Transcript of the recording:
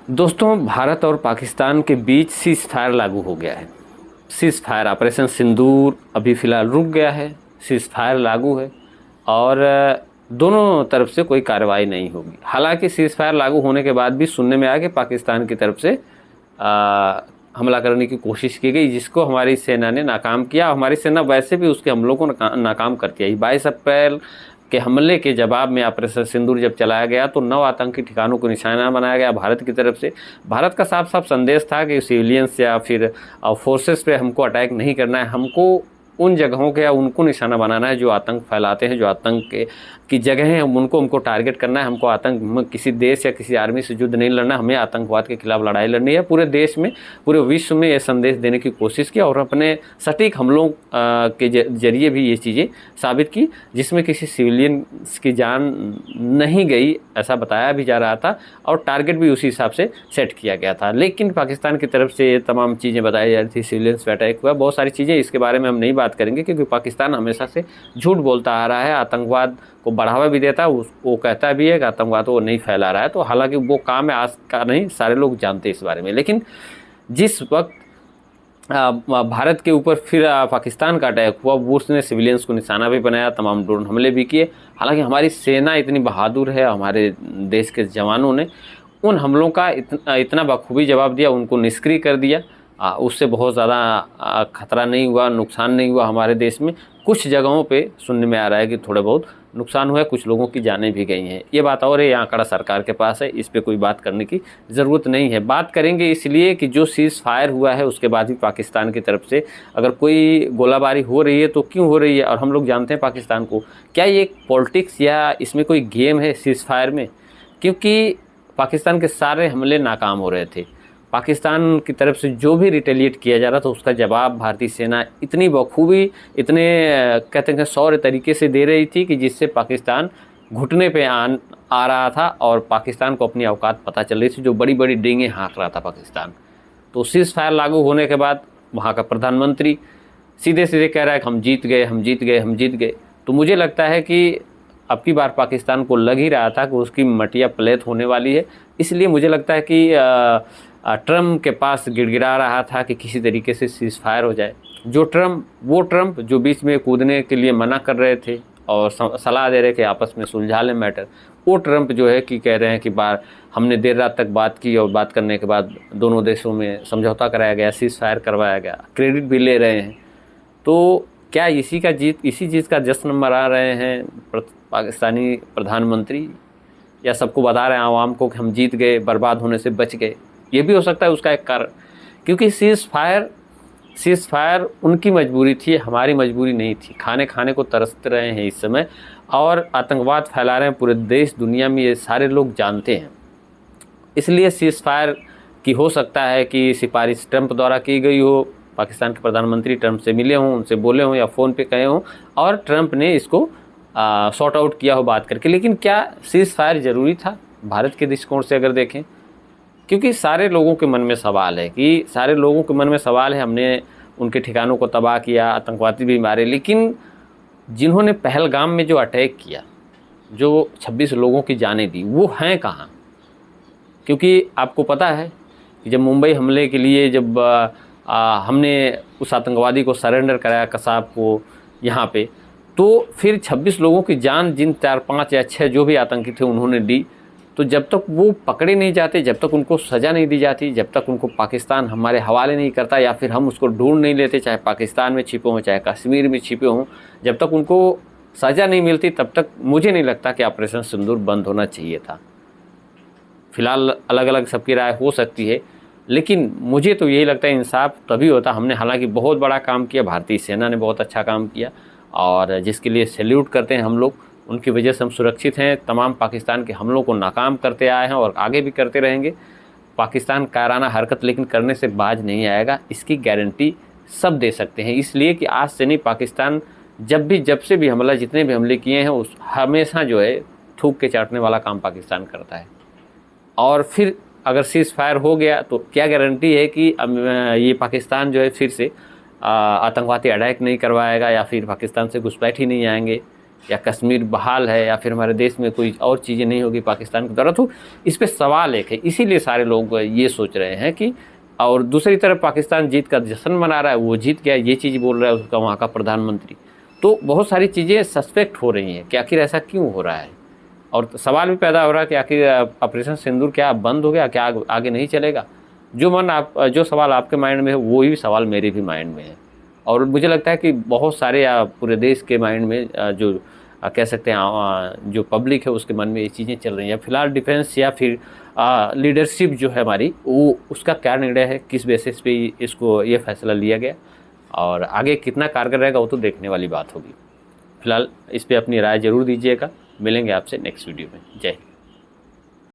दोस्तों, भारत और पाकिस्तान के बीच सीज़ फायर लागू हो गया है। सीज़ फायर ऑपरेशन सिंदूर अभी फ़िलहाल रुक गया है। सीज़ फायर लागू है और दोनों तरफ से कोई कार्रवाई नहीं होगी। हालांकि सीज़ फायर लागू होने के बाद भी सुनने में आया कि पाकिस्तान की तरफ से हमला करने की कोशिश की गई, जिसको हमारी सेना ने नाकाम किया। हमारी सेना वैसे भी उसके हमलों को नाकाम करती आई। 22 अप्रैल के हमले के जवाब में ऑपरेशन सिंदूर जब चलाया गया तो 9 आतंकी ठिकानों को निशाना बनाया गया भारत की तरफ से। भारत का साफ साफ संदेश था कि सिविलियंस या फिर फोर्सेस पे हमको अटैक नहीं करना है, हमको उन जगहों के या उनको निशाना बनाना है जो आतंक फैलाते हैं, जो आतंक की जगह हैं, हमको टारगेट करना है। हमको आतंक किसी देश या किसी आर्मी से युद्ध नहीं लड़ना, हमें आतंकवाद के खिलाफ लड़ाई लड़नी है। पूरे देश में, पूरे विश्व में ये संदेश देने की कोशिश की और अपने सटीक हमलों के जरिए भी ये चीज़ें साबित की, जिसमें किसी सिविलियन की जान नहीं गई ऐसा बताया भी जा रहा था और टारगेट भी उसी हिसाब से सेट किया गया था। लेकिन पाकिस्तान की तरफ से ये तमाम चीज़ें बताई जा रही थी, सिविलियंस पे अटैक हुआ, बहुत सारी चीज़ें, इसके बारे में हम नहीं बात करेंगे क्योंकि पाकिस्तान हमेशा से झूठ बोलता आ रहा है, आतंकवाद को बढ़ावा भी देता है। वो कहता भी है कि आतंकवाद वो नहीं फैला रहा है, तो हालांकि वो काम है आज का नहीं, सारे लोग जानते हैं इस बारे में। लेकिन जिस वक्त भारत के ऊपर फिर पाकिस्तान का अटैक हुआ, वो उसने सिविलियंस को निशाना भी बनाया, तमाम ड्रोन हमले भी किए। हालांकि हमारी सेना इतनी बहादुर है, हमारे देश के जवानों ने उन हमलों का इतना बखूबी जवाब दिया, उनको निष्क्रिय कर दिया। उससे बहुत ज़्यादा खतरा नहीं हुआ, नुकसान नहीं हुआ हमारे देश में। कुछ जगहों पे सुनने में आ रहा है कि थोड़े बहुत नुकसान हुआ है, कुछ लोगों की जानें भी गई हैं। ये बात और है, ये आंकड़ा सरकार के पास है, इस पे कोई बात करने की ज़रूरत नहीं है। बात करेंगे इसलिए कि जो सीज़ फायर हुआ है उसके बाद भी पाकिस्तान की तरफ से अगर कोई गोलाबारी हो रही है तो क्यों हो रही है, और हम लोग जानते हैं पाकिस्तान को, क्या ये एक पॉलिटिक्स या इसमें कोई गेम है सीज़ फायर में? क्योंकि पाकिस्तान के सारे हमले नाकाम हो रहे थे। पाकिस्तान की तरफ से जो भी रिटेलिएट किया जा रहा था उसका जवाब भारतीय सेना इतनी बखूबी, इतने कहते हैं शौर्य तरीके से दे रही थी कि जिससे पाकिस्तान घुटने पे आ रहा था और पाकिस्तान को अपनी औकात पता चल रही थी, जो बड़ी बड़ी डींगें हाँक रहा था पाकिस्तान। तो सीज़ फायर लागू होने के बाद वहाँ का प्रधानमंत्री सीधे सीधे कह रहा है कि हम जीत गए, हम जीत गए, हम जीत गए। तो मुझे लगता है कि अब की बार पाकिस्तान को लग ही रहा था कि उसकी मटिया प्लेट होने वाली है। इसलिए मुझे लगता है कि ट्रम्प के पास गिड़गिड़ा रहा था कि किसी तरीके से सीज़ फायर हो जाए। वो ट्रम्प जो बीच में कूदने के लिए मना कर रहे थे और सलाह दे रहे कि आपस में सुलझा लें मैटर, वो ट्रम्प जो है कि कह रहे हैं कि हमने देर रात तक बात की और बात करने के बाद दोनों देशों में समझौता कराया गया, सीज़ फायर करवाया गया, क्रेडिट भी ले रहे हैं। तो क्या इसी चीज़ का जश्न मना रहे हैं पाकिस्तानी प्रधानमंत्री, या सबको बता रहे हैं आवाम को कि हम जीत गए, बर्बाद होने से बच गए? ये भी हो सकता है उसका एक कारण, क्योंकि सीज़ फायर उनकी मजबूरी थी, हमारी मजबूरी नहीं थी। खाने को तरसते रहे हैं इस समय और आतंकवाद फैला रहे हैं पूरे देश दुनिया में, ये सारे लोग जानते हैं। इसलिए सीज़ फायर की हो सकता है कि सिफारिश ट्रंप द्वारा की गई हो, पाकिस्तान के प्रधानमंत्री ट्रंप से मिले हों, उनसे बोले हों या फ़ोन पे कहे हों और ट्रंप ने इसको सॉर्ट आउट किया हो बात करके। लेकिन क्या सीज़ फायर ज़रूरी था भारत के दृष्टिकोण से अगर देखें? क्योंकि सारे लोगों के मन में सवाल है हमने उनके ठिकानों को तबाह किया, आतंकवादी भी मारे, लेकिन जिन्होंने पहलगाम में जो अटैक किया, जो 26 लोगों की जानें दी, वो हैं कहाँ? क्योंकि आपको पता है कि जब मुंबई हमले के लिए जब हमने उस आतंकवादी को सरेंडर कराया, कसाब को, यहाँ पे, तो फिर 26 लोगों की जान जिन 4, 5 या 6 जो भी आतंकी थे उन्होंने दी। तो जब तक वो पकड़े नहीं जाते, जब तक उनको सज़ा नहीं दी जाती, जब तक उनको पाकिस्तान हमारे हवाले नहीं करता या फिर हम उसको ढूंढ नहीं लेते, चाहे पाकिस्तान में छिपे हों चाहे कश्मीर में छिपे हों, जब तक उनको सज़ा नहीं मिलती तब तक मुझे नहीं लगता कि ऑपरेशन सिंदूर बंद होना चाहिए था। फिलहाल अलग अलग सबकी राय हो सकती है, लेकिन मुझे तो यही लगता है इंसाफ तभी होता। हमने हालांकि बहुत बड़ा काम किया, भारतीय सेना ने बहुत अच्छा काम किया और जिसके लिए सैल्यूट करते हैं हम लोग, उनकी वजह से हम सुरक्षित हैं। तमाम पाकिस्तान के हमलों को नाकाम करते आए हैं और आगे भी करते रहेंगे। पाकिस्तान कायराना हरकत लेकिन करने से बाज नहीं आएगा, इसकी गारंटी सब दे सकते हैं। इसलिए कि आज से नहीं, पाकिस्तान जब से भी हमला, जितने भी हमले किए हैं, उस हमेशा जो है थूक के चाटने वाला काम पाकिस्तान करता है। और फिर अगर सीज़ फायर हो गया तो क्या गारंटी है कि ये पाकिस्तान जो है फिर से आतंकवादी अटैक नहीं करवाएगा या फिर पाकिस्तान से घुसपैठ ही नहीं आएंगे? या कश्मीर बहाल है या फिर हमारे देश में कोई और चीज़ें नहीं होगी पाकिस्तान के द्वारा, तो इस पे सवाल एक है। इसीलिए सारे लोग ये सोच रहे हैं कि, और दूसरी तरफ पाकिस्तान जीत का जश्न मना रहा है, वो जीत गया ये चीज़ बोल रहा है उसका वहाँ का प्रधानमंत्री। तो बहुत सारी चीज़ें सस्पेक्ट हो रही हैं कि आखिर ऐसा क्यों हो रहा है, और सवाल भी पैदा हो रहा है कि आखिर ऑपरेशन सिंदूर क्या बंद हो गया, क्या आगे नहीं चलेगा। जो सवाल आपके माइंड में है वही सवाल मेरे भी माइंड में है, और मुझे लगता है कि बहुत सारे पूरे देश के माइंड में जो कह सकते हैं जो पब्लिक है उसके मन में ये चीज़ें चल रही हैं। फिलहाल डिफेंस या फिर लीडरशिप जो है हमारी, वो उसका क्या निर्णय है, किस बेसिस पे इसको ये फैसला लिया गया, और आगे कितना कारगर रहेगा वो तो देखने वाली बात होगी। फिलहाल इस पे अपनी राय ज़रूर दीजिएगा। मिलेंगे आपसे नेक्स्ट वीडियो में। जय हिंद।